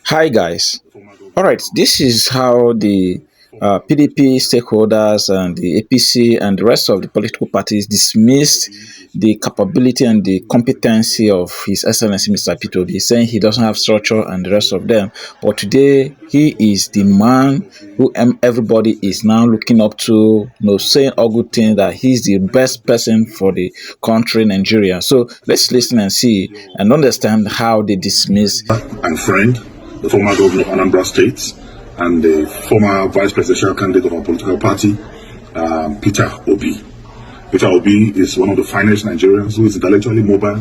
Hi guys. All right, this is how the PDP stakeholders and the APC and the rest of the political parties dismissed the capability and the competency of His Excellency Mr. Peter Obi, saying he doesn't have structure and the rest of them. But today, he is the man who everybody is now looking up to, saying all good things that he's the best person for the country, Nigeria. So let's listen and see and understand how they dismiss and friend, the former governor of Anambra State, and the former vice presidential candidate of our political party, Peter Obi. Peter Obi is one of the finest Nigerians who is intellectually mobile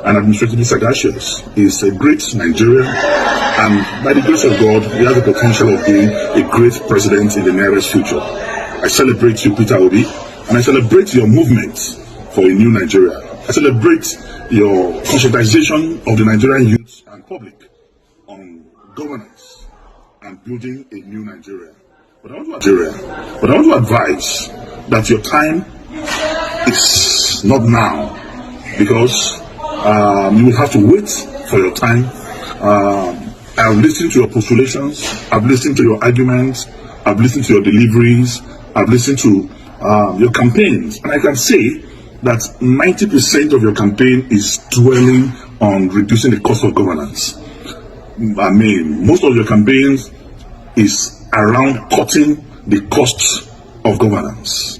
and administratively sagacious. He is a great Nigerian, and by the grace of God, he has the potential of being a great president in the nearest future. I celebrate you, Peter Obi, and I celebrate your movement for a new Nigeria. I celebrate your conscientization of the Nigerian youth and public on governance and building a new Nigeria. But I want to advise that your time is not now, because you will have to wait for your time. I've listened to your postulations, I've listened to your arguments, I've listened to your deliveries, I've listened to your campaigns, and I can say that 90% of your campaign is dwelling on reducing the cost of governance. I mean, most of your campaigns is around cutting the costs of governance.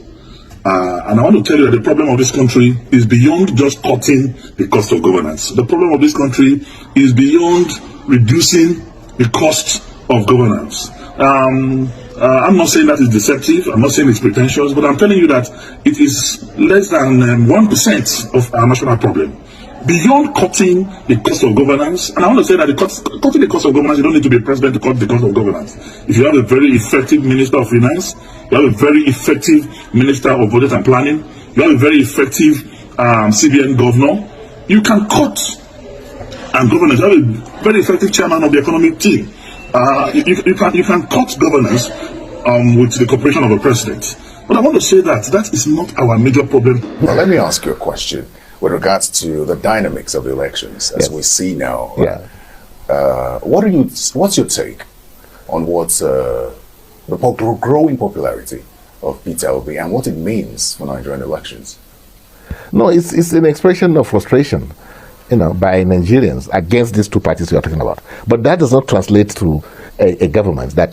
And I want to tell you that the problem of this country is beyond just cutting the cost of governance. The problem of this country is beyond reducing the cost of governance. I'm not saying that is deceptive, I'm not saying it's pretentious, but I'm telling you that it is less than 1% of our national problem. Beyond cutting the cost of governance, and I want to say that cutting the cost of governance, you don't need to be a president to cut the cost of governance. If you have a very effective minister of finance, you have a very effective minister of budget and planning, you have a very effective CBN governor, you can cut and governance. You have a very effective chairman of the economic team. You can cut governance with the cooperation of a president. But I want to say that that is not our major problem. Well, let me ask you a question with regards to the dynamics of the elections as we see now. What's your take on what's the growing popularity of Peter Obi and what it means for Nigerian elections? No, it's an expression of frustration, by Nigerians against these two parties we are talking about. But that does not translate to a government that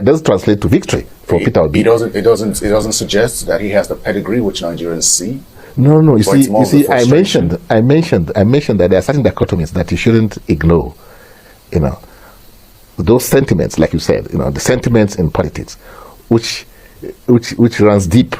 doesn't translate to victory for Peter Obi. It doesn't suggest that he has the pedigree which Nigerians see. No. You see, I mentioned that there are certain dichotomies that you shouldn't ignore. Those sentiments, like you said, the sentiments in politics, which runs deep